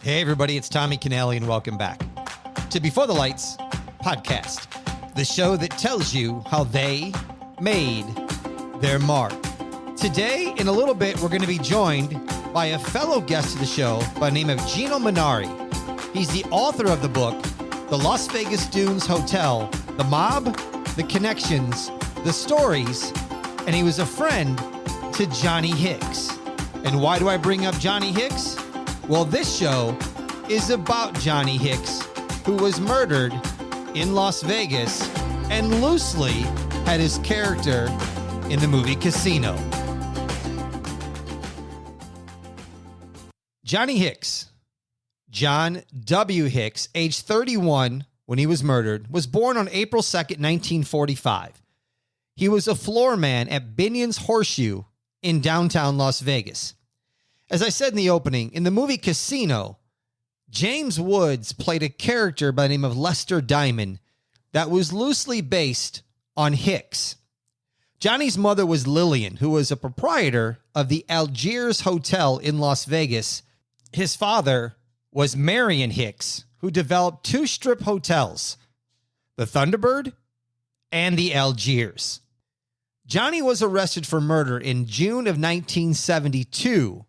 Hey everybody, it's Tommy Canale and welcome back to Before the Lights podcast, the show that tells you how they made their mark. Today, in a little bit, we're going to be joined by a fellow guest of the show by the name of Geno Munari. He's the author of the book, The Las Vegas Dunes Hotel, The Mob, The Connections, The Stories, and he was a friend to Johnny Hicks. And why do I bring up Johnny Hicks? Well, this show is about Johnny Hicks, who was murdered in Las Vegas and loosely had his character in the movie Casino. Johnny Hicks, John W. Hicks, age 31 when he was murdered, was born on April 2nd, 1945. He was a floorman at Binion's Horseshoe in downtown Las Vegas. As I said in the opening, in the movie Casino, James Woods played a character by the name of Lester Diamond that was loosely based on Hicks. Johnny's mother was Lillian, who was a proprietor of the Algiers Hotel in Las Vegas. His father was Marion Hicks, who developed two strip hotels, the Thunderbird and the Algiers. Johnny was arrested for murder in June of 1972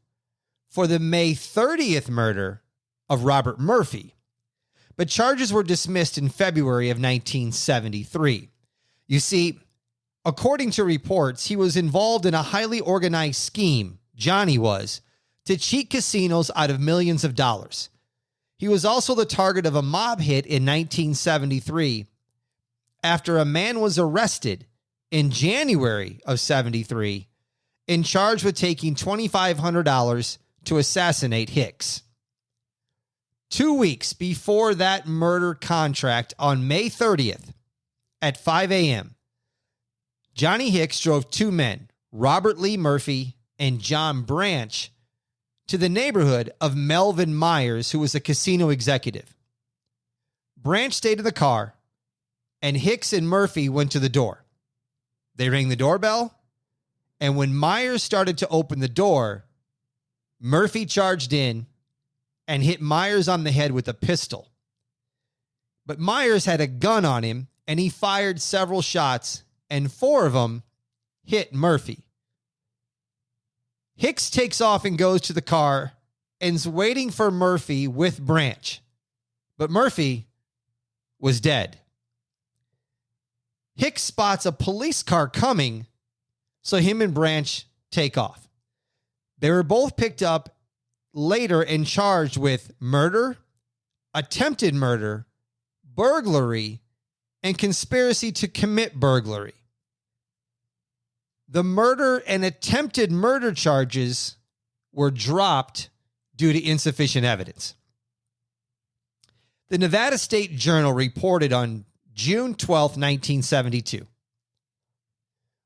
for the May 30th murder of Robert Murphy, but charges were dismissed in February of 1973. You see, according to reports, he was involved in a highly organized scheme, Johnny was, to cheat casinos out of millions of dollars. He was also the target of a mob hit in 1973 after a man was arrested in January of 73 and charged with taking $2,500 to assassinate Hicks. 2 weeks before that murder contract on May 30th at 5 a.m., Johnny Hicks drove two men, Robert Lee Murphy and John Branch, to the neighborhood of Melvin Myers, who was a casino executive. Branch stayed in the car, and Hicks and Murphy went to the door. They rang the doorbell, and when Myers started to open the door, Murphy charged in and hit Myers on the head with a pistol. But Myers had a gun on him, and he fired several shots, and four of them hit Murphy. Hicks takes off and goes to the car and is waiting for Murphy with Branch. But Murphy was dead. Hicks spots a police car coming, so him and Branch take off. They were both picked up later and charged with murder, attempted murder, burglary, and conspiracy to commit burglary. The murder and attempted murder charges were dropped due to insufficient evidence. The Nevada State Journal reported on June 12, 1972.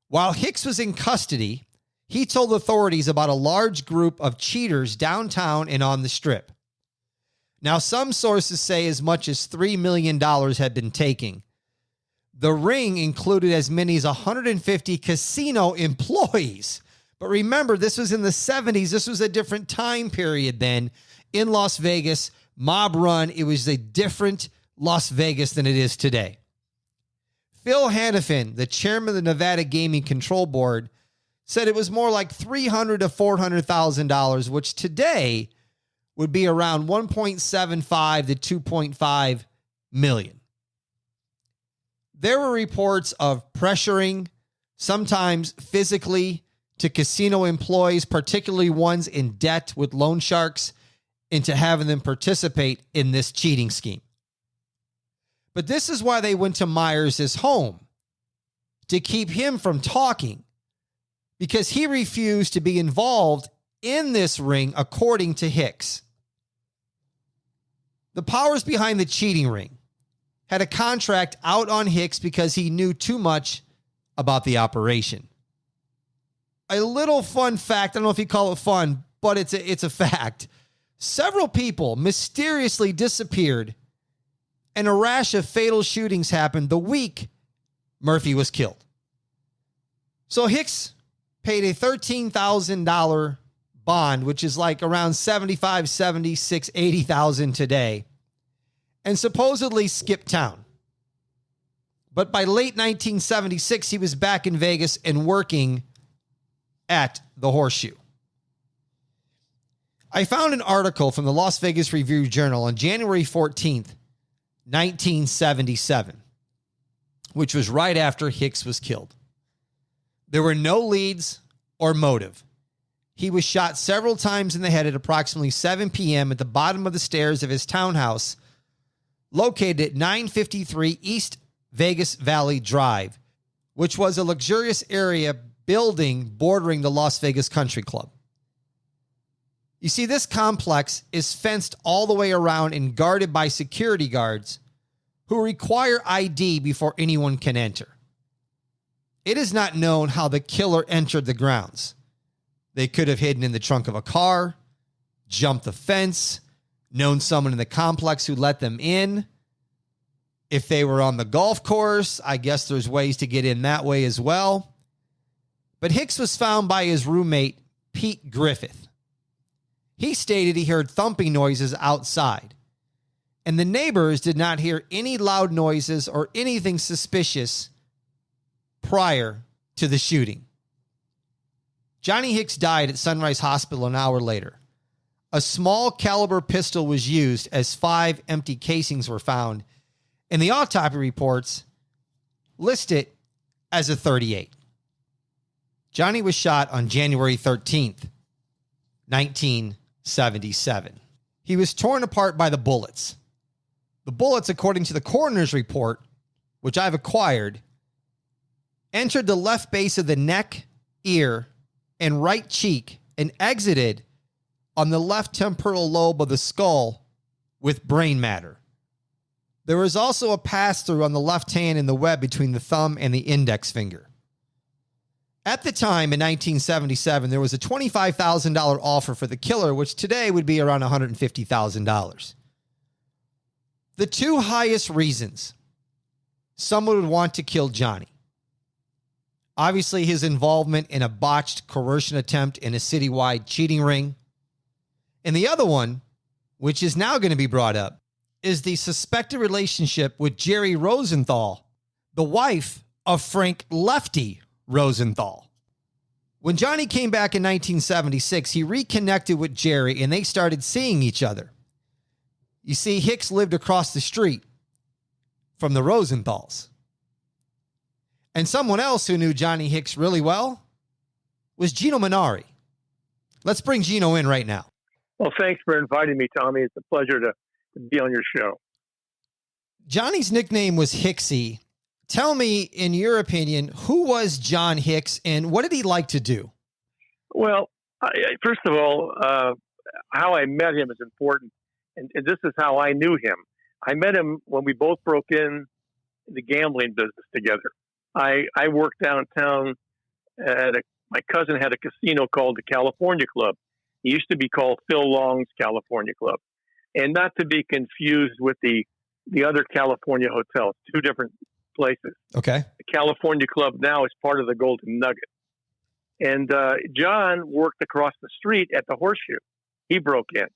While Hicks was in custody, he told authorities about a large group of cheaters downtown and on the Strip. Now, some sources say as much as $3 million had been taken. The ring included as many as 150 casino employees. But remember, this was in the 70s. This was a different time period then in Las Vegas. Mob run. It was a different Las Vegas than it is today. Phil Hannafin, the chairman of the Nevada Gaming Control Board, said it was more like $300,000 to $400,000, which today would be around $1.75 to $2.5 million. There were reports of pressuring, sometimes physically, to casino employees, particularly ones in debt with loan sharks, into having them participate in this cheating scheme. But this is why they went to Myers' home, to keep him from talking, because he refused to be involved in this ring, according to Hicks. The powers behind the cheating ring had a contract out on Hicks because he knew too much about the operation. A little fun fact, I don't know if you call it fun, but it's a fact. Several people mysteriously disappeared, and a rash of fatal shootings happened the week Murphy was killed. So Hicks paid a $13,000 bond, which is like around 75, 76, 80,000 today, and supposedly skipped town. But by late 1976, he was back in Vegas and working at the Horseshoe. I found an article from the Las Vegas Review-Journal on January 14th, 1977, which was right after Hicks was killed. There were no leads or motive. He was shot several times in the head at approximately 7 p.m. at the bottom of the stairs of his townhouse located at 953 East Vegas Valley Drive, which was a luxurious area building bordering the Las Vegas Country Club. You see, this complex is fenced all the way around and guarded by security guards who require ID before anyone can enter. It is not known how the killer entered the grounds. They could have hidden in the trunk of a car, jumped the fence, known someone in the complex who let them in. If they were on the golf course, I guess there's ways to get in that way as well. But Hicks was found by his roommate, Pete Griffith. He stated he heard thumping noises outside, and the neighbors did not hear any loud noises or anything suspicious prior to the shooting. Johnny Hicks died at Sunrise Hospital an hour later. A small caliber pistol was used as 5 empty casings were found, and the autopsy reports list it as a .38. Johnny was shot on January 13th, 1977. He was torn apart by the bullets. The bullets, according to the coroner's report, which I've acquired, entered the left base of the neck, ear, and right cheek and exited on the left temporal lobe of the skull with brain matter. There was also a pass-through on the left hand in the web between the thumb and the index finger. At the time, in 1977, there was a $25,000 offer for the killer, which today would be around $150,000. The 2 highest reasons someone would want to kill Johnny: obviously his involvement in a botched coercion attempt in a citywide cheating ring, and the other one, which is now going to be brought up, is the suspected relationship with Jerry Rosenthal, the wife of Frank Lefty Rosenthal. When Johnny came back in 1976, he reconnected with Jerry and they started seeing each other. You see, Hicks lived across the street from the Rosenthals. And someone else who knew Johnny Hicks really well was Geno Munari. Let's bring Geno in right now. Well, thanks for inviting me, Tommy. It's a pleasure to be on your show. Johnny's nickname was Hicksy. Tell me, in your opinion, who was John Hicks and what did he like to do? Well, first of all, how I met him is important. And this is how I knew him. I met him when we both broke in the gambling business together. I worked downtown my cousin had a casino called the California Club. It used to be called Phil Long's California Club. And not to be confused with the other California hotels, 2 different places. Okay. The California Club now is part of the Golden Nugget. And John worked across the street at the Horseshoe. He broke in.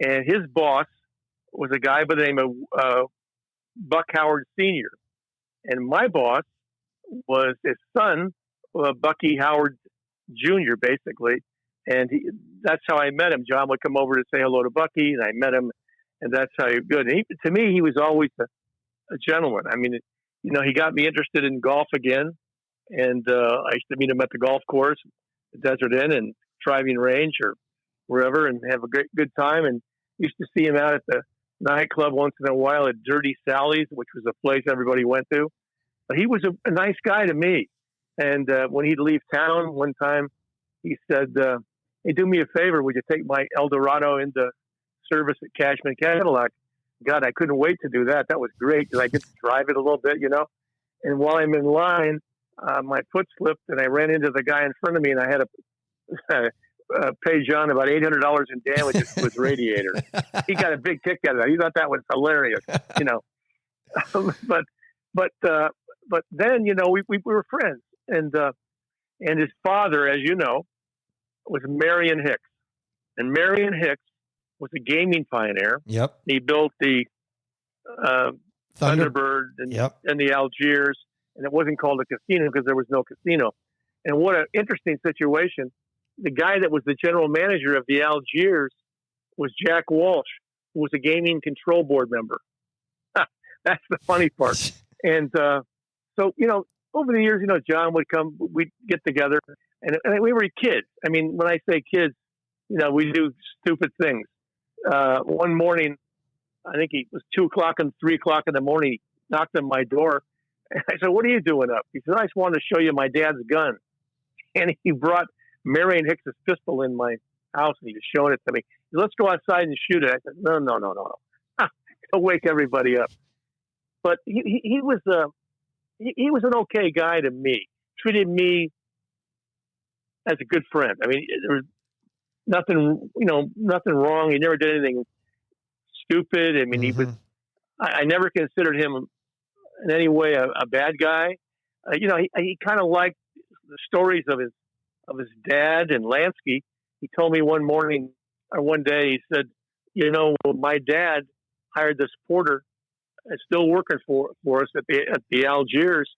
And his boss was a guy by the name of Buck Howard Sr. And my boss was his son, Bucky Howard Jr., basically. And that's how I met him. John would come over to say hello to Bucky, and I met him, and that's how he good. And to me, he was always a gentleman. I mean, he got me interested in golf again, and I used to meet him at the golf course, the Desert Inn, and driving range or wherever, and have a good time. And used to see him out at the nightclub once in a while at Dirty Sally's, which was a place everybody went to. But he was a nice guy to me. And when he'd leave town one time, he said, hey, do me a favor. Would you take my Eldorado into service at Cashman Cadillac? God, I couldn't wait to do that. That was great because I get to drive it a little bit, And while I'm in line, my foot slipped and I ran into the guy in front of me, and I had to pay John about $800 in damages to his radiator. He got a big kick out of that. He thought that was hilarious, But then, we were friends, and his father, as you know, was Marion Hicks. And Marion Hicks was a gaming pioneer. Yep. He built the Thunderbird and the Algiers, and it wasn't called a casino because there was no casino. And what an interesting situation. The guy that was the general manager of the Algiers was Jack Walsh, who was a gaming control board member. That's the funny part. And so, over the years, John would come, we'd get together, and we were kids. I mean, when I say kids, we do stupid things. One morning, I think it was 2 o'clock and 3 o'clock in the morning, he knocked on my door. And I said, "What are you doing up?" He said, "I just wanted to show you my dad's gun." And he brought Marion Hicks' pistol in my house, and he was showing it to me. He said, "Let's go outside and shoot it." I said, No. He'll wake everybody up. But he was an okay guy to me. Treated me as a good friend. I mean, there was nothing wrong. He never did anything stupid. I mean, he was. I never considered him in any way a bad guy. He kind of liked the stories of his dad and Lansky. He told me one day, he said, my dad hired this porter, still working for us at the Algiers,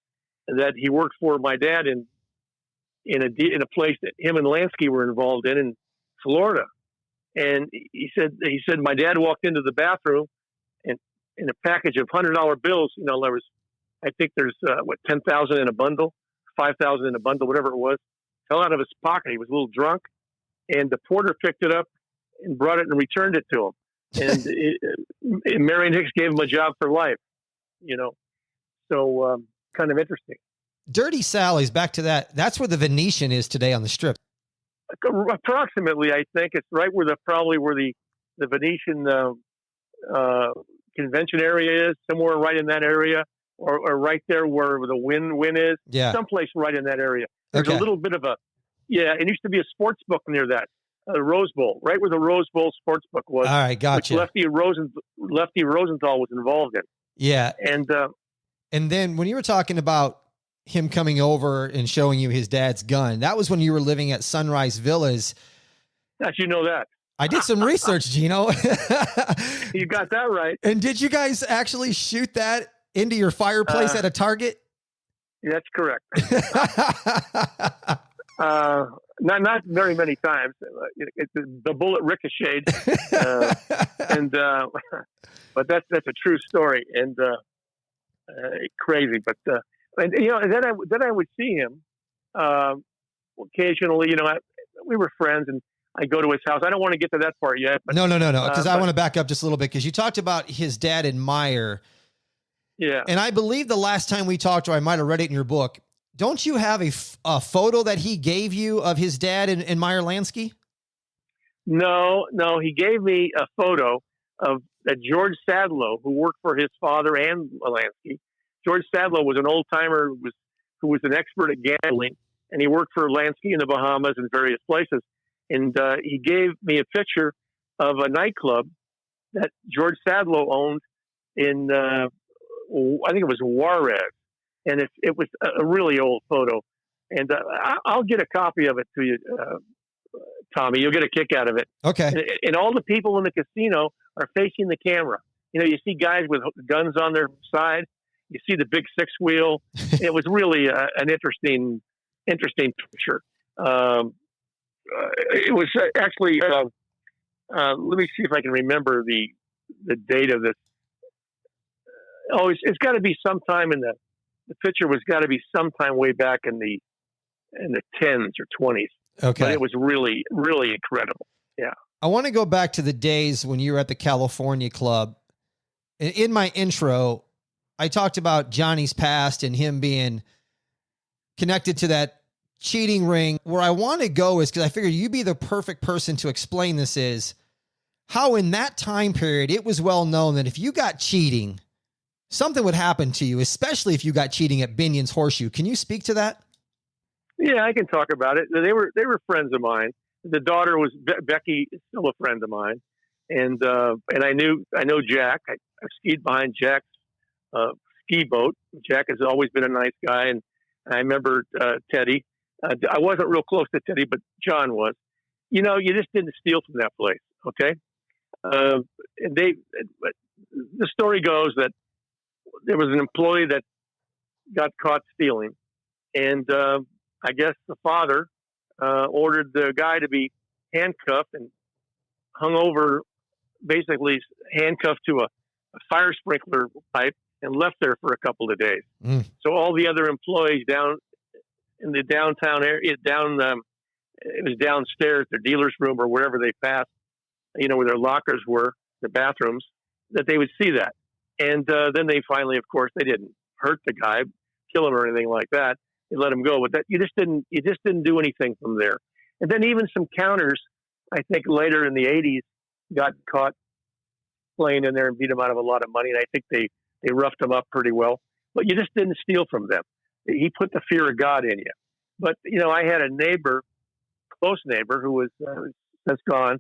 that he worked for my dad in a place that him and Lansky were involved in Florida. And he said my dad walked into the bathroom and in a package of $100 bills, there was, I think there's 10,000 in a bundle, 5,000 in a bundle, whatever it was, fell out of his pocket. He was a little drunk, and the porter picked it up and brought it and returned it to him. And Marion Hicks gave him a job for life, So kind of interesting. Dirty Sally's, back to that. That's where the Venetian is today on the Strip. Approximately, I think it's right where the Venetian convention area is, somewhere right in that area, or right there where the Win is. Yeah, someplace right in that area. There's a little bit of it used to be a sports book near that. Rose Bowl, right where the Rose Bowl sports book was. All right, gotcha. Which Lefty Rosenthal was involved in. Yeah, and then when you were talking about him coming over and showing you his dad's gun, that was when you were living at Sunrise Villas. How'd you know that? I did some research, Geno. You got that right. And did you guys actually shoot that into your fireplace at a Target? That's correct. Not very many times. The bullet ricocheted, but that's a true story and crazy. But and then I would see him occasionally. We were friends, and I go to his house. I don't want to get to that part yet. But, no, because I want to back up just a little bit because you talked about his dad and Meyer. Yeah, and I believe the last time we talked, or I might have read it in your book. Don't you have a photo that he gave you of his dad and Meyer Lansky? No. He gave me a photo of George Sadlow, who worked for his father and Lansky. George Sadlow was an old timer who was an expert at gambling, and he worked for Lansky in the Bahamas and various places. And he gave me a picture of a nightclub that George Sadlow owned in, I think it was Juarez. And it was a really old photo. And I'll get a copy of it to you, Tommy. You'll get a kick out of it. Okay. And all the people in the casino are facing the camera. You see guys with guns on their side. You see the big 6-wheel. It was really an interesting picture. It was actually, let me see if I can remember the date of this. Oh, it's got to be sometime in the picture was got to be sometime way back in the 10s or 20s. Okay. But it was really, really incredible. Yeah. I want to go back to the days when you were at the California Club. In my intro, I talked about Johnny's past and him being connected to that cheating ring. Where I want to go is because I figured you'd be the perfect person to explain this is how in that time period, it was well known that if you got cheating, something would happen to you, especially if you got cheating at Binion's Horseshoe. Can you speak to that? Yeah, I can talk about it. They were friends of mine. The daughter was Becky, is still a friend of mine, and I know Jack. I skied behind Jack's ski boat. Jack has always been a nice guy, and I remember Teddy. I wasn't real close to Teddy, but John was. you just didn't steal from that place. Okay. And the story goes that there was an employee that got caught stealing, and I guess the father ordered the guy to be handcuffed and hung over, basically handcuffed to a fire sprinkler pipe, and left there for a couple of days. So all the other employees down in the downtown area, it was downstairs, their dealer's room or wherever they passed, where their lockers were, their bathrooms, that they would see that. And then they finally, of course, they didn't hurt the guy, kill him or anything like that. They let him go. But that you just didn't do anything from there. And then even some counters, I think later in the 80s, got caught playing in there and beat him out of a lot of money. And I think they roughed him up pretty well. But you just didn't steal from them. He put the fear of God in you. But, I had a close neighbor who was since gone.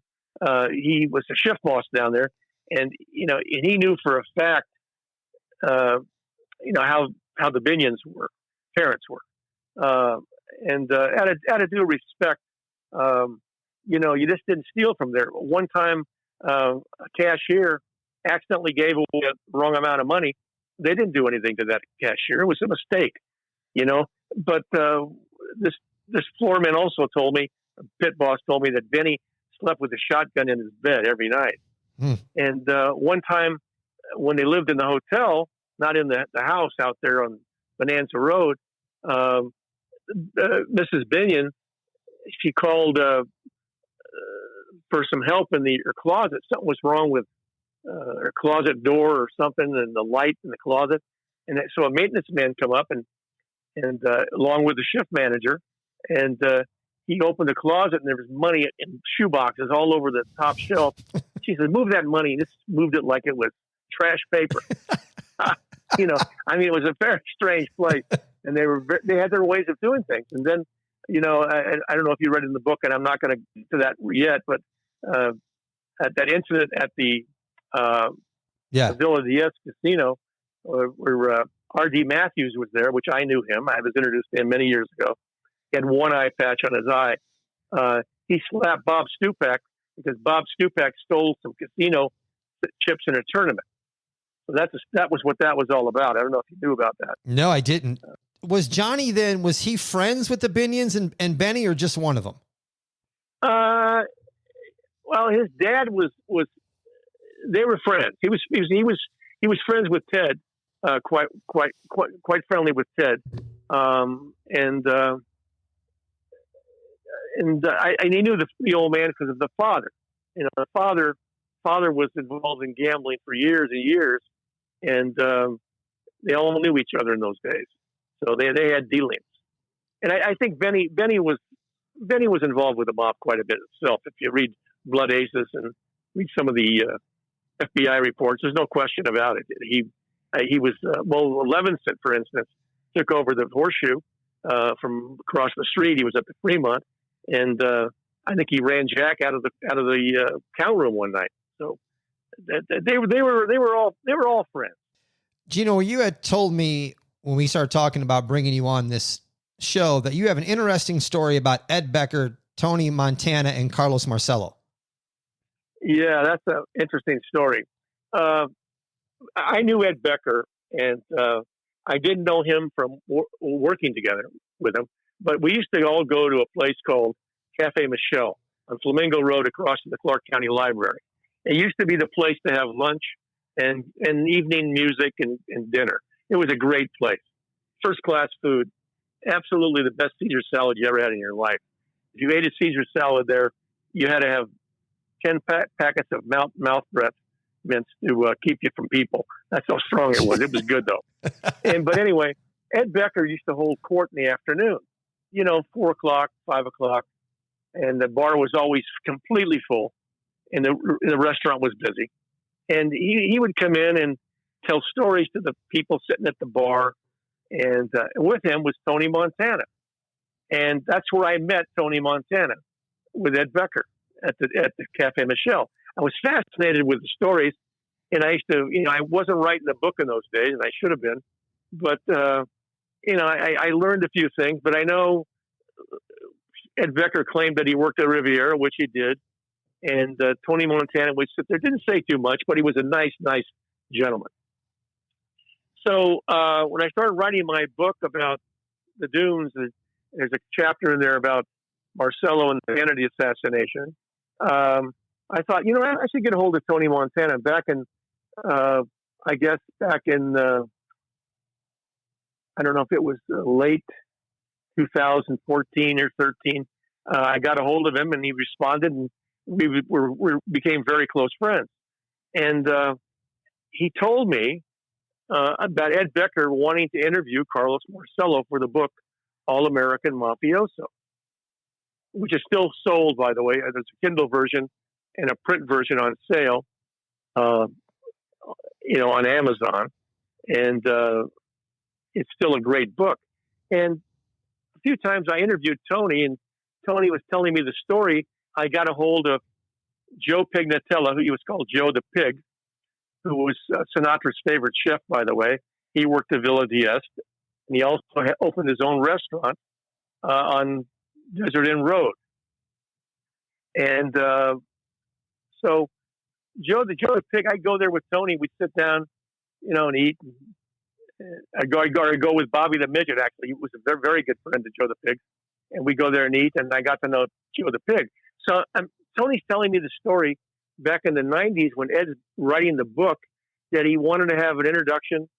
He was a shift boss down there. And, and he knew for a fact, how the Binions parents were. And out of due respect, you just didn't steal from there. One time, a cashier accidentally gave away the wrong amount of money. They didn't do anything to that cashier. It was a mistake, But this floorman also told me, pit boss told me, that Benny slept with a shotgun in his bed every night. And one time when they lived in the hotel, not in the house out there on Bonanza Road, Mrs. Binion, she called for some help in her closet. Something was wrong with her closet door or something, and the light in the closet. And so a maintenance man come up and along with the shift manager, and he opened the closet, and there was money in shoe boxes all over the top shelf. She said, "Move that money." And just moved it like it was trash paper. It was a very strange place, and they had their ways of doing things. And then, I don't know if you read in the book, and I'm not going to get to that yet, but at that incident at the Villa Diaz Casino, where R.D. Matthews was there, which I knew him. I was introduced to him many years ago. He had one eye patch on his eye. He slapped Bob Stupak because Bob Stupak stole some casino chips in a tournament. So that was what that was all about. I don't know if you knew about that. No, I didn't. Was Johnny then, was he friends with the Binions and Benny, or just one of them? Well, his dad was they were friends. He was friends with Ted, quite friendly with Ted. And he knew the old man because of the father. The father was involved in gambling for years and years, and they all knew each other in those days. So they had dealings. And I think Benny was involved with the mob quite a bit himself. If you read Blood Aces and read some of the FBI reports, there's no question about it. He was Levinson, for instance, took over the Horseshoe from across the street. He was at the Fremont, and I think he ran Jack out of the count room one night. So they were all friends. Geno, you had told me when we started talking about bringing you on this show that you have an interesting story about Ed Becker, Tony Montana, and Carlos Marcello. Yeah, that's an interesting story. I knew Ed Becker, and I didn't know him from working together with him, but we used to all go to a place called Cafe Michelle on Flamingo Road across from the Clark County Library. It used to be the place to have lunch and evening music and dinner. It was a great place. First class food. Absolutely the best Caesar salad you ever had in your life. If you ate a Caesar salad there, you had to have 10 packets of mouth breath mints to keep you from people. That's how strong it was. It was good though. But anyway, Ed Becker used to hold court in the afternoon, 4 o'clock, 5 o'clock, and the bar was always completely full, and the restaurant was busy. And he would come in and tell stories to the people sitting at the bar, and with him was Tony Montana. And that's where I met Tony Montana, with Ed Becker at the Cafe Michelle. I was fascinated with the stories, and I used to, I wasn't writing a book in those days, and I should have been, but I learned a few things. But I know Ed Becker claimed that he worked at Riviera, which he did. And Tony Montana would sit there, didn't say too much, but he was a nice gentleman. So when I started writing my book about the Dunes, there's a chapter in there about Marcello and the Kennedy assassination. I thought, I should get a hold of Tony Montana. Back in, I don't know if it was late 2014 or 13. I got a hold of him and he responded, and we became very close friends. And he told me about Ed Becker wanting to interview Carlos Marcello for the book All American Mafioso, which is still sold, by the way. There's a Kindle version and a print version on sale, on Amazon. And it's still a great book. And a few times I interviewed Tony, and Tony was telling me the story. I got a hold of Joe Pignatella, who he was called Joe the Pig, who was Sinatra's favorite chef, by the way. He worked at Villa Diaz, and he also opened his own restaurant on Desert Inn Road. And so Joe the Pig, I'd go there with Tony. We'd sit down, and eat. I'd go with Bobby the Midget, actually. He was a very, very good friend of Joe the Pig. And we go there and eat, and I got to know Joe the Pig. So Tony's telling me the story back in the 90s when Ed's writing the book that he wanted to have an introduction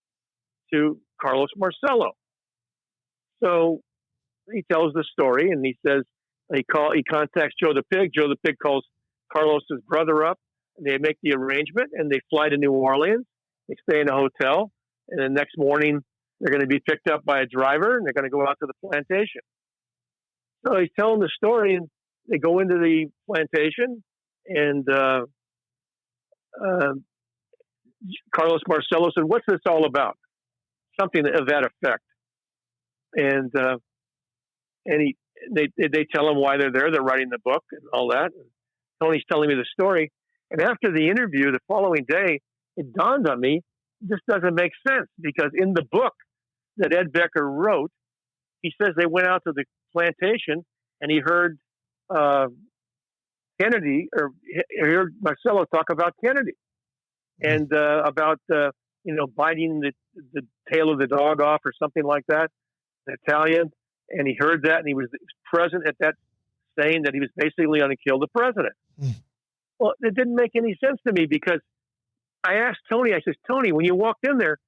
to Carlos Marcello. So he tells the story, and he says he contacts Joe the Pig. Joe the Pig calls Carlos's brother up, and they make the arrangement, and they fly to New Orleans. They stay in a hotel, and the next morning they're going to be picked up by a driver, and they're going to go out to the plantation. So he's telling the story, and they go into the plantation, and Carlos Marcello said, "What's this all about?" Something of that effect. And they tell him why they're there. They're writing the book and all that. And Tony's telling me the story. And after the interview, the following day, it dawned on me, this doesn't make sense, because in the book that Ed Becker wrote, he says they went out to the plantation and he heard Kennedy, or he heard Marcello talk about Kennedy and about biting the tail of the dog off or something like that, in Italian. And he heard that, and he was present at that, saying that he was basically going to kill the president. Well, it didn't make any sense to me, because I asked Tony, I said, Tony, when you walked in there,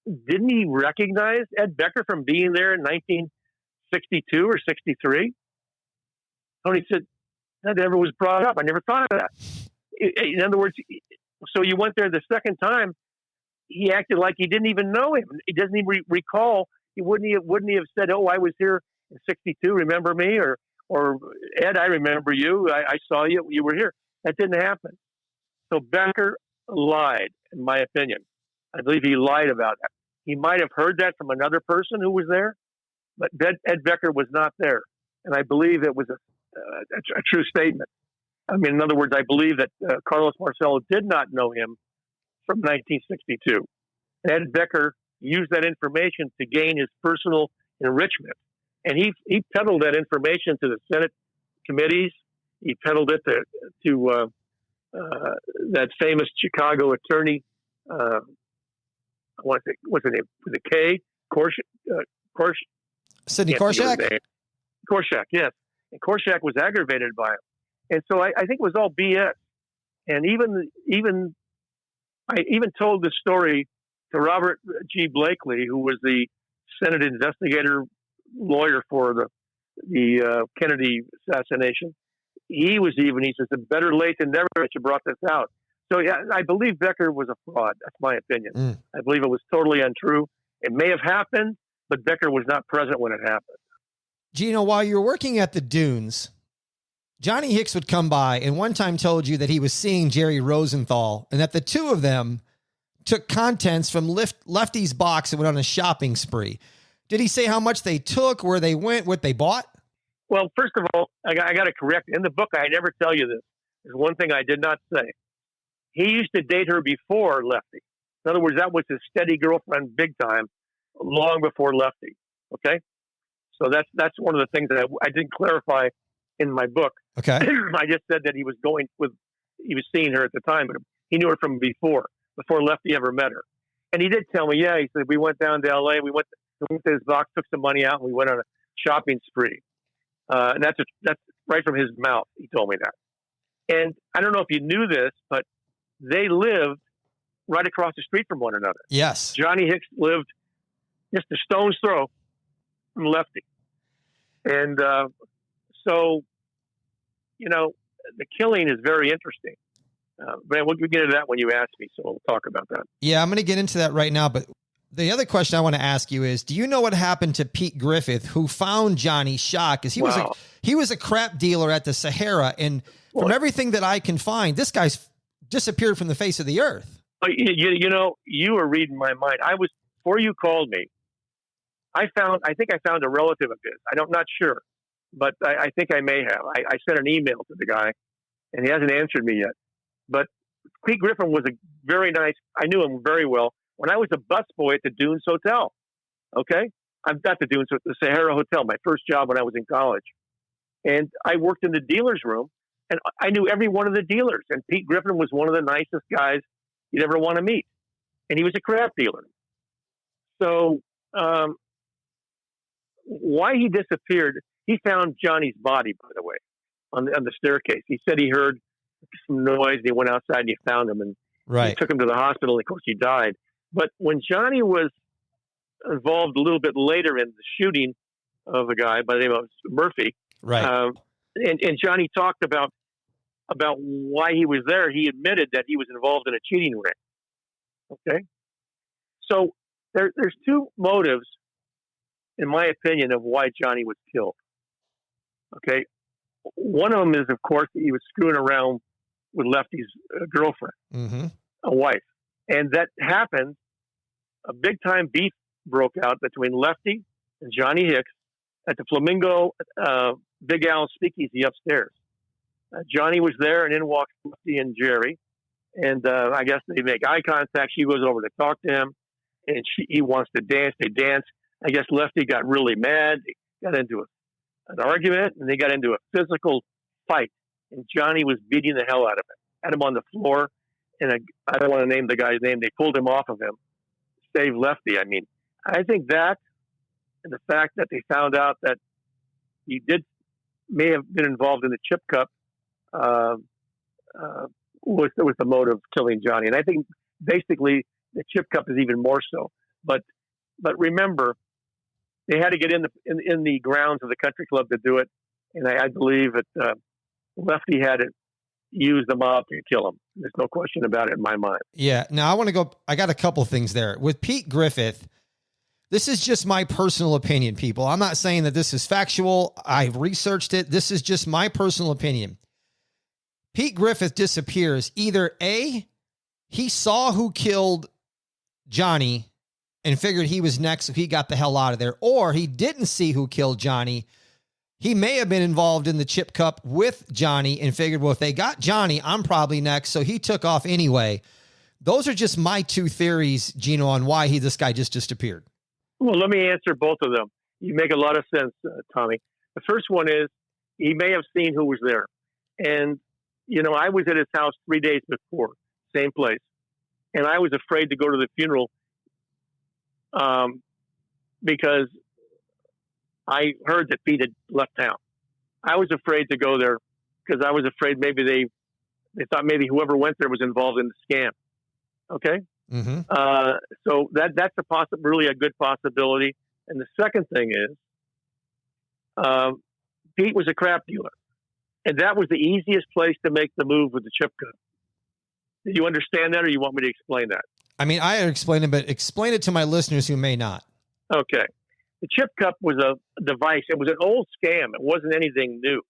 didn't he recognize Ed Becker from being there in 1962 or 63? Tony said, that never was brought up. I never thought of that. In other words, so you went there the second time, he acted like he didn't even know him. He doesn't even recall. He wouldn't have said, "Oh, I was here in '62. Remember me?" Or Ed, I remember you. I saw you. You were here. That didn't happen. So Becker lied, in my opinion. I believe he lied about that. He might have heard that from another person who was there, but Ed Becker was not there, and I believe it was a true statement. I mean, in other words, I believe that Carlos Marcello did not know him from 1962. And Ed Becker used that information to gain his personal enrichment. And he peddled that information to the Senate committees. He peddled it to that famous Chicago attorney. I want to say, what's her name? Was it Kay? Sidney Korshak? Korshak, yes. And Korshak was aggravated by him. And so I think it was all BS. And I even told this story to Robert G. Blakely, who was the Senate investigator lawyer for the Kennedy assassination. He says, better late than never that you brought this out. So yeah, I believe Becker was a fraud. That's my opinion. I believe it was totally untrue. It may have happened, but Becker was not present when it happened. Geno, while you were working at the Dunes, Johnny Hicks would come by and one time told you that he was seeing Jerry Rosenthal and that the two of them took contents from Lefty's box and went on a shopping spree. Did he say how much they took, where they went, what they bought? Well, first of all, I got to correct. In the book, I never tell you this. There's one thing I did not say. He used to date her before Lefty. In other words, that was his steady girlfriend big time, long before Lefty. Okay? So that's one of the things that I didn't clarify in my book. Okay. I just said that he was seeing her at the time, but he knew her from before Lefty ever met her. And he did tell me, yeah, he said, we went down to LA, we went to his box, took some money out, and we went on a shopping spree. And that's right from his mouth. He told me that. And I don't know if you knew this, but they lived right across the street from one another. Yes. Johnny Hicks lived just a stone's throw from Lefty. And so, the killing is very interesting. But we'll get into that when you ask me, so we'll talk about that. Yeah, I'm going to get into that right now. But the other question I want to ask you is, do you know what happened to Pete Griffith, who found Johnny shot? Because he was a crap dealer at the Sahara, and from everything that I can find, this guy's disappeared from the face of the earth. You were reading my mind. Before you called me, I think I found a relative of his. I'm not sure, but I think I may have. I sent an email to the guy, and he hasn't answered me yet. But Pete Griffin was a very nice. I knew him very well when I was a busboy at the Dunes Hotel. Okay, I'm not the Dunes, the Sahara Hotel. My first job when I was in college, and I worked in the dealer's room, and I knew every one of the dealers. And Pete Griffin was one of the nicest guys you'd ever want to meet, and he was a crap dealer. So, why he disappeared? He found Johnny's body, by the way, on the staircase. He said he heard some noise, and he went outside and he found him, and he took him to the hospital, and of course he died. But when Johnny was involved a little bit later in the shooting of a guy by the name of Murphy, and Johnny talked about why he was there, he admitted that he was involved in a cheating ring. Okay, so there's two motives, in my opinion, of why Johnny was killed. Okay, one of them is, of course, he was screwing around with Lefty's girlfriend, a wife. And that happened, a big-time beef broke out between Lefty and Johnny Hicks at the Flamingo Big Al's speakeasy upstairs. Johnny was there, and in walks Lefty and Jerry. And I guess they make eye contact. She goes over to talk to him, and he wants to dance. They dance. I guess Lefty got really mad. They got into an argument, and they got into a physical fight. And Johnny was beating the hell out of him, had him on the floor. And I don't want to name the guy's name. They pulled him off of him, saved Lefty. I mean, I think that, and the fact that they found out that he may have been involved in the chip cup, was the motive of killing Johnny. And I think basically the chip cup is even more so. But remember, they had to get in the grounds of the country club to do it, and I believe that Lefty had to use them up and kill him. There's no question about it in my mind. Yeah. Now I got a couple things there. With Pete Griffith, this is just my personal opinion, people. I'm not saying that this is factual. I've researched it. This is just my personal opinion. Pete Griffith disappears. Either A, he saw who killed Johnny and figured he was next, so he got the hell out of there, or he didn't see who killed Johnny. He may have been involved in the chip cup with Johnny and figured, well, if they got Johnny, I'm probably next. So he took off anyway. Those are just my two theories, Geno, on why this guy just disappeared. Well, let me answer both of them. You make a lot of sense, Tommy. The first one is he may have seen who was there. And, I was at his house 3 days before, same place. And I was afraid to go to the funeral because I heard that Pete had left town. I was afraid to go there because I was afraid maybe they thought maybe whoever went there was involved in the scam. Okay. Mm-hmm. So that's really a good possibility. And the second thing is, Pete was a crap dealer, and that was the easiest place to make the move with the chip cup. Did you understand that, or you want me to explain that? I mean, I explained it, but explain it to my listeners who may not. Okay. The chip cup was a device. It was an old scam. It wasn't anything new.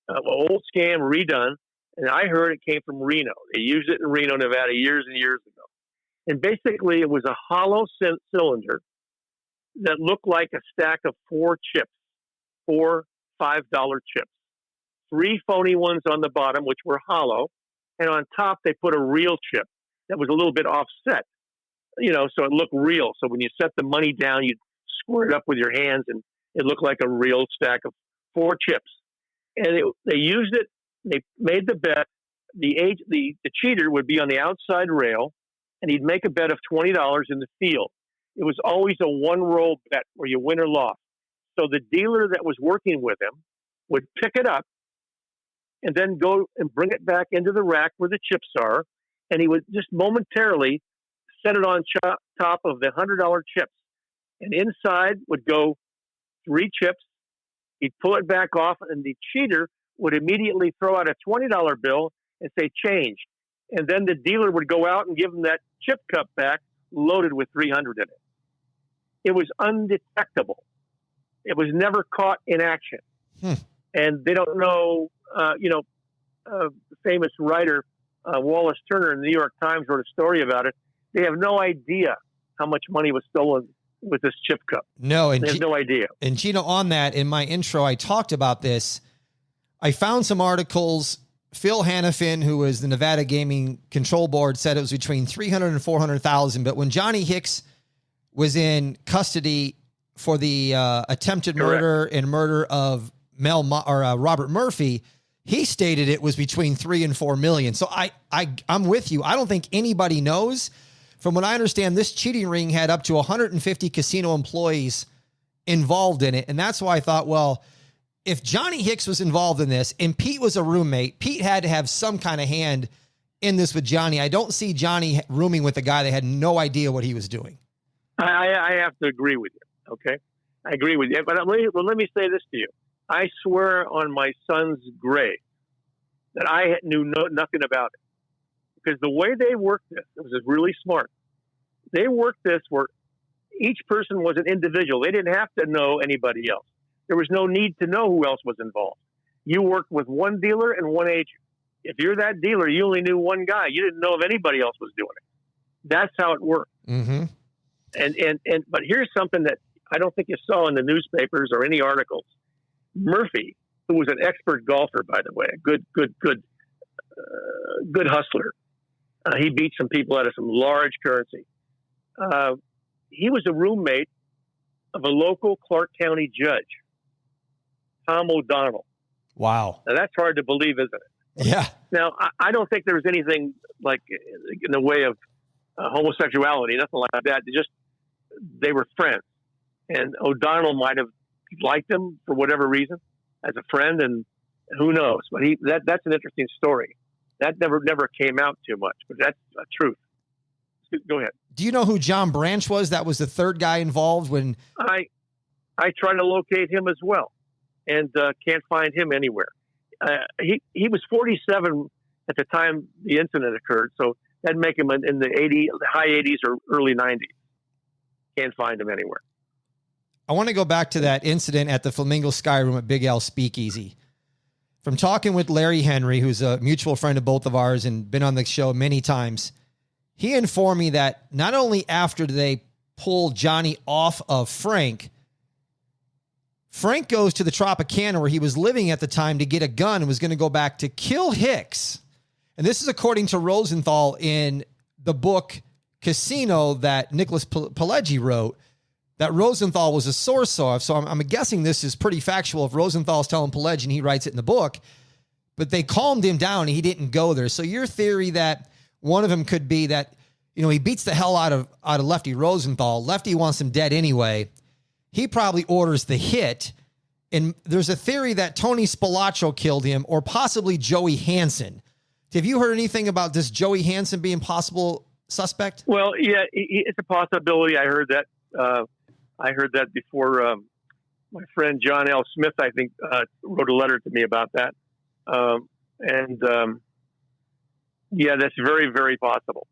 An old scam redone, and I heard it came from Reno. They used it in Reno, Nevada years and years ago. And basically, it was a hollow cylinder that looked like a stack of 4 chips, 4 $5 chips. 3 phony ones on the bottom, which were hollow, and on top they put a real chip that was a little bit offset, so it looked real. So when you set the money down, you'd square it up with your hands, and it looked like a real stack of 4 chips. and they used it. They made the bet. The cheater would be on the outside rail, and he'd make a bet of $20 in the field. It was always a one-roll bet where you win or lost. So the dealer that was working with him would pick it up and then go and bring it back into the rack where the chips are, and he would just momentarily set it on top of the $100 chips. And inside would go 3 chips. He'd pull it back off, and the cheater would immediately throw out a $20 bill and say, change. And then the dealer would go out and give him that chip cup back loaded with 300 in it. It was undetectable. It was never caught in action. And they don't know, famous writer Wallace Turner in the New York Times wrote a story about it. They have no idea how much money was stolen with this chip cup. No, and they have no idea. And Geno, on that, in my intro, I talked about this. I found some articles. Phil Hannafin, who was the Nevada Gaming Control Board, said it was between 300 and 400,000. But when Johnny Hicks was in custody for the attempted murder and murder of Robert Murphy, he stated it was between 3 and 4 million. So I'm with you. I don't think anybody knows. From what I understand, this cheating ring had up to 150 casino employees involved in it. And that's why I thought, well, if Johnny Hicks was involved in this and Pete was a roommate, Pete had to have some kind of hand in this with Johnny. I don't see Johnny rooming with a guy that had no idea what he was doing. I have to agree with you. Okay. I agree with you. But let me say this to you. I swear on my son's grave that I knew nothing about it. Because the way they worked this, it was really smart. They worked this where each person was an individual. They didn't have to know anybody else. There was no need to know who else was involved. You worked with one dealer and one agent. If you're that dealer, you only knew one guy. You didn't know if anybody else was doing it. That's how it worked. Mm-hmm. But here's something that I don't think you saw in the newspapers or any articles. Murphy, who was an expert golfer, by the way, a good hustler. He beat some people out of some large currency. He was a roommate of a local Clark County judge, Tom O'Donnell. Wow. Now, that's hard to believe, isn't it? Yeah. Now, I don't think there was anything like in the way of homosexuality, nothing like that. They were friends. And O'Donnell might have liked him for whatever reason as a friend, and who knows? But that's an interesting story. That never came out too much, but that's a truth. Go ahead. Do you know who John Branch was? That was the third guy involved when I try to locate him as well, and can't find him anywhere. He was 47 at the time the incident occurred, so that'd make him in the high 80s or early 90s. Can't find him anywhere. I want to go back to that incident at the Flamingo Sky Room at Big Al Speakeasy. From talking with Larry Henry, who's a mutual friend of both of ours and been on the show many times, he informed me that not only after they pulled Johnny off of Frank goes to the Tropicana where he was living at the time to get a gun and was going to go back to kill Hicks. And this is according to Rosenthal in the book Casino that Nicholas Pileggi wrote, that Rosenthal was a source of. So I'm guessing this is pretty factual if Rosenthal's telling Pileggi and he writes it in the book. But they calmed him down and he didn't go there. So your theory that one of them could be that, he beats the hell out of Lefty Rosenthal. Lefty wants him dead anyway. He probably orders the hit. And there's a theory that Tony Spilotro killed him or possibly Joey Hansen. Have you heard anything about this Joey Hansen being possible suspect? Well, yeah, it's a possibility. I heard that before. My friend John L. Smith, I think, wrote a letter to me about that. Yeah, that's very, very possible.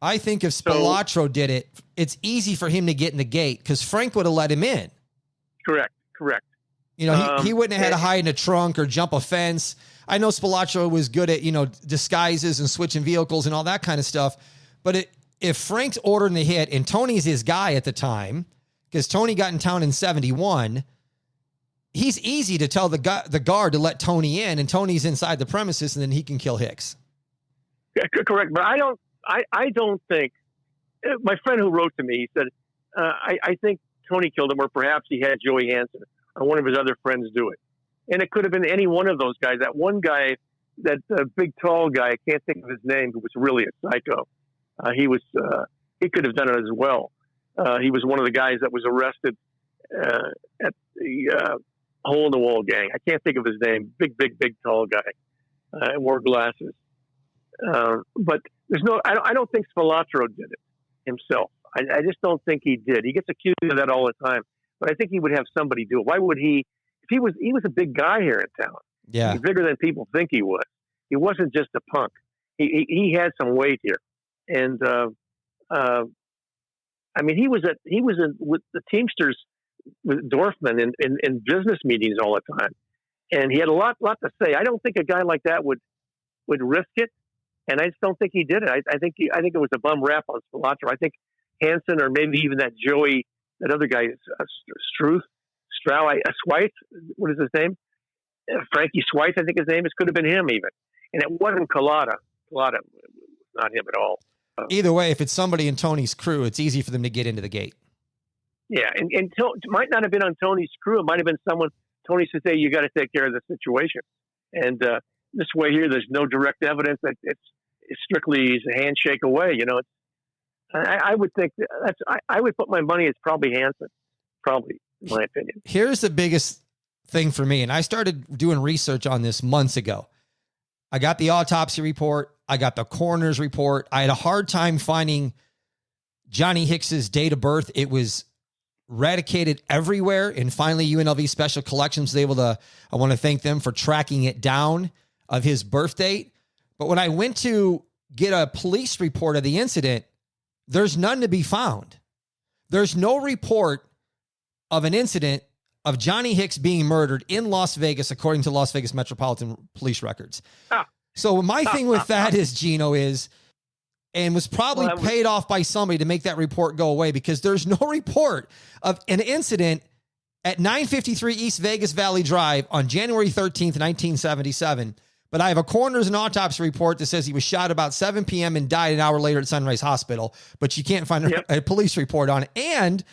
I think if Spilotro did it, it's easy for him to get in the gate because Frank would have let him in. Correct. He wouldn't have had to hide in a trunk or jump a fence. I know Spilotro was good at, disguises and switching vehicles and all that kind of stuff. But if Frank's ordering the hit and Tony's his guy at the time, because Tony got in town in 71, he's easy to tell the guard to let Tony in, and Tony's inside the premises, and then he can kill Hicks. Yeah, correct. But I don't think, my friend who wrote to me, he said, I think Tony killed him, or perhaps he had Joey Hansen or one of his other friends do it. And it could have been any one of those guys. That one guy, that big tall guy, I can't think of his name, who was really a psycho. He could have done it as well. He was one of the guys that was arrested at the Hole in the Wall gang. I can't think of his name. Big tall guy. Wore glasses. But there's no. I don't think Spilatro did it himself. I just don't think he did. He gets accused of that all the time. But I think he would have somebody do it. Why would he? If he was a big guy here in town. Yeah, he's bigger than people think he was. He wasn't just a punk. He had some weight here, and I mean, he was with the Teamsters with Dorfman in business meetings all the time, and he had a lot to say. I don't think a guy like that would risk it, and I just don't think he did it. I think it was a bum rap on Spilatro. I think Hansen, or maybe even that other guy, Schweitz, what is his name? Frankie Schweitz, I think his name is. Could have been him even, and it wasn't Collada. Collada was not him at all. Either way, if it's somebody in Tony's crew, it's easy for them to get into the gate. Yeah, and it might not have been on Tony's crew. It might have been someone. Tony says, "Hey, you got to take care of the situation." And this way here, there's no direct evidence that it's strictly a handshake away. You know, I would think I would put my money. It's probably Hansen, probably in my opinion. Here's the biggest thing for me, and I started doing research on this months ago. I got the autopsy report. I got the coroner's report. I had a hard time finding Johnny Hicks's date of birth. It was eradicated everywhere. And finally, UNLV Special Collections was able to, I want to thank them for tracking it down of his birth date. But when I went to get a police report of the incident, there's none to be found. There's no report of an incident of Johnny Hicks being murdered in Las Vegas, according to Las Vegas Metropolitan Police records. So my thing with that is, Geno, and was probably paid off by somebody to make that report go away, because there's no report of an incident at 953 East Vegas Valley Drive on January 13th, 1977. But I have a coroner's and autopsy report that says he was shot about 7 p.m. and died an hour later at Sunrise Hospital. But you can't find a police report on it. And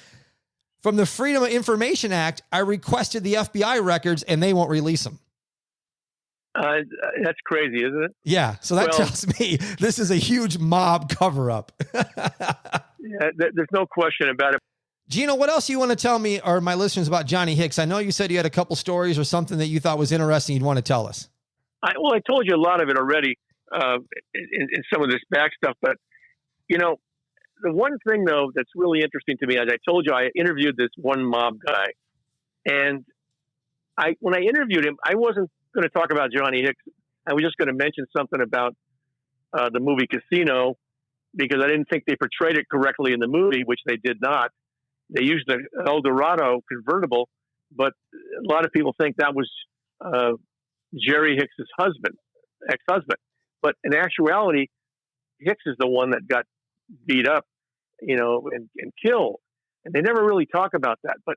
from the Freedom of Information Act, I requested the FBI records, and they won't release them. That's crazy, isn't it? Yeah. So that tells me this is a huge mob cover-up. Yeah, there's no question about it. Geno, what else you want to tell me or my listeners about Johnny Hicks? I know you said you had a couple stories or something that you thought was interesting you'd want to tell us. I told you a lot of it already in some of this back stuff. But, you know, the one thing, though, that's really interesting to me, as I told you, I interviewed this one mob guy. And when I interviewed him, I wasn't going to talk about Johnny Hicks. I was just going to mention something about the movie Casino, because I didn't think they portrayed it correctly in the movie, which they did not. They used the Eldorado convertible, but a lot of people think that was Jerry Hicks's ex-husband. But in actuality, Hicks is the one that got beat up, you know, and killed. And they never really talk about that. But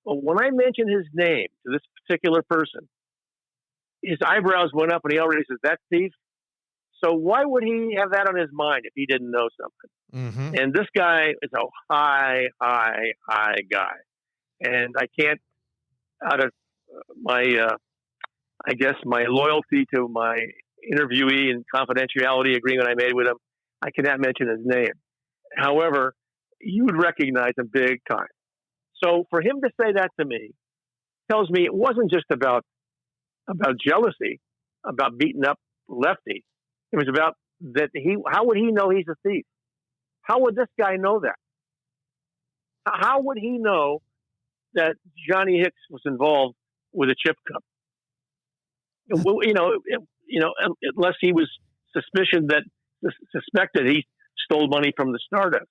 when I mentioned his name to this particular person, his eyebrows went up and he already says, "That thief." So why would he have that on his mind if he didn't know something? Mm-hmm. And this guy is a high guy. And I can't, out of my, I guess my loyalty to my interviewee and confidentiality agreement I made with him, I cannot mention his name. However, you would recognize him big time. So for him to say that to me tells me it wasn't just about jealousy, about beating up Lefty. It was about that how would he know he's a thief? How would this guy know that? How would he know that Johnny Hicks was involved with a chip cup? You know, unless he was suspected he stole money from the Stardust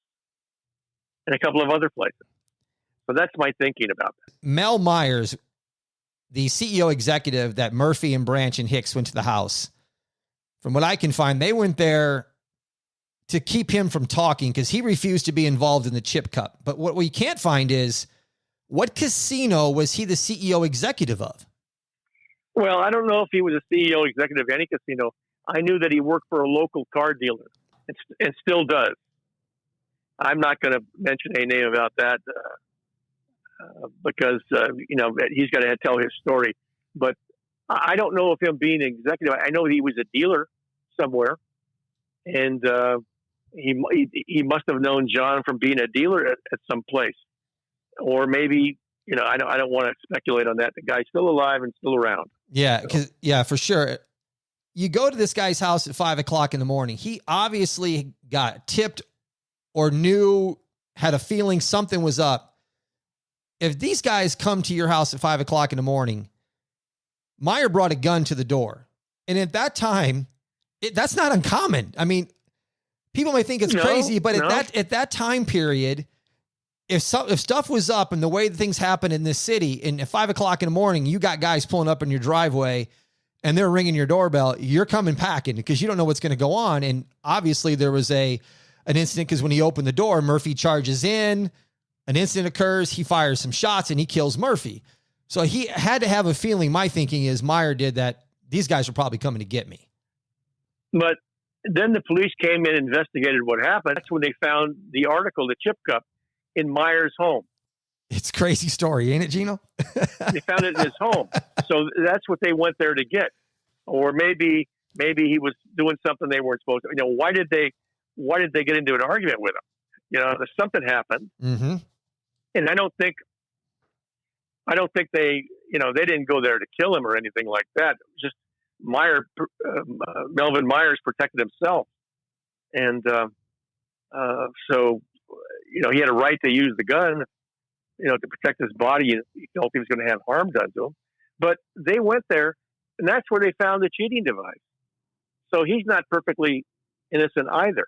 and a couple of other places. So that's my thinking about that. Mel Myers, the CEO executive that Murphy and Branch and Hicks went to the house, from what I can find, they went there to keep him from talking because he refused to be involved in the chip cup. But what we can't find is, what casino was he the CEO executive of? Well, I don't know if he was a CEO executive of any casino. I knew that he worked for a local car dealer and still does. I'm not going to mention a name about that because, he's got to tell his story. But I don't know if him being an executive. I know he was a dealer somewhere, and he must have known John from being a dealer at some place, or maybe I don't want to speculate on that. The guy's still alive and still around. Yeah, for sure. You go to this guy's house at 5 o'clock in the morning. He obviously got tipped or had a feeling something was up. If these guys come to your house at 5 o'clock in the morning, Meyer brought a gun to the door. And at that time, that's not uncommon. I mean, people may think it's crazy, but at that time period, if stuff was up and the way things happen in this city, and at 5 o'clock in the morning, you got guys pulling up in your driveway and they're ringing your doorbell, you're coming packing because you don't know what's going to go on. And obviously there was an incident because when he opened the door, Murphy charges in, an incident occurs, he fires some shots and he kills Murphy. So he had to have a feeling. My thinking is Meyer did that. These guys are probably coming to get me. But then the police came in and investigated what happened. That's when they found the article, the chip cup, in Meyer's home. It's a crazy story, ain't it, Geno? They found it in his home. So that's what they went there to get. Or maybe he was doing something they weren't supposed to. Why did they get into an argument with him? Something happened. Mm-hmm. And I don't think they didn't go there to kill him or anything like that. Just Melvin Myers protected himself. And so he had a right to use the gun, to protect his body. He felt he was going to have harm done to him. But they went there, and that's where they found the cheating device. So he's not perfectly innocent either.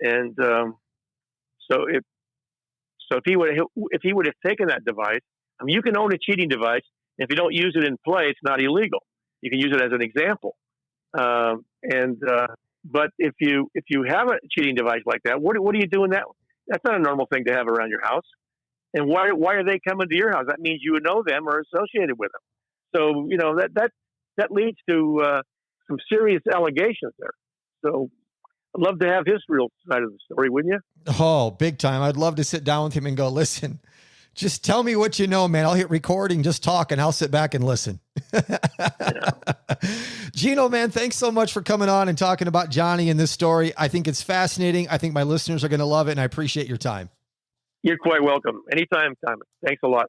And so if he would have taken that device, I mean, you can own a cheating device. If you don't use it in play, it's not illegal. You can use it as an example. But if you have a cheating device like that, what do you do in that? That's not a normal thing to have around your house. And why are they coming to your house? That means you know them or associated with them. So that leads to some serious allegations there. So I'd love to have his real side of the story, wouldn't you? Oh, big time. I'd love to sit down with him and go, listen, just tell me what you know, man. I'll hit recording, just talk, and I'll sit back and listen. Geno, man, thanks so much for coming on and talking about Johnny and this story. I think it's fascinating. I think my listeners are going to love it, and I appreciate your time. You're quite welcome. Anytime, Thomas. Thanks a lot.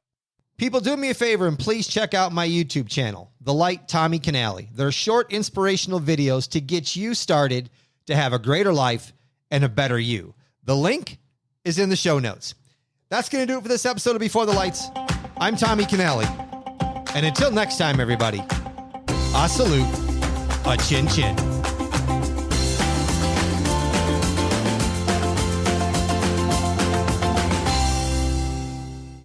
People, do me a favor and please check out my YouTube channel, The Light Tommy Canale. They're short, inspirational videos to get you started to have a greater life and a better you. The link is in the show notes. That's going to do it for this episode of Before the Lights. I'm Tommy Canale. And until next time, everybody, a salute, a chin chin.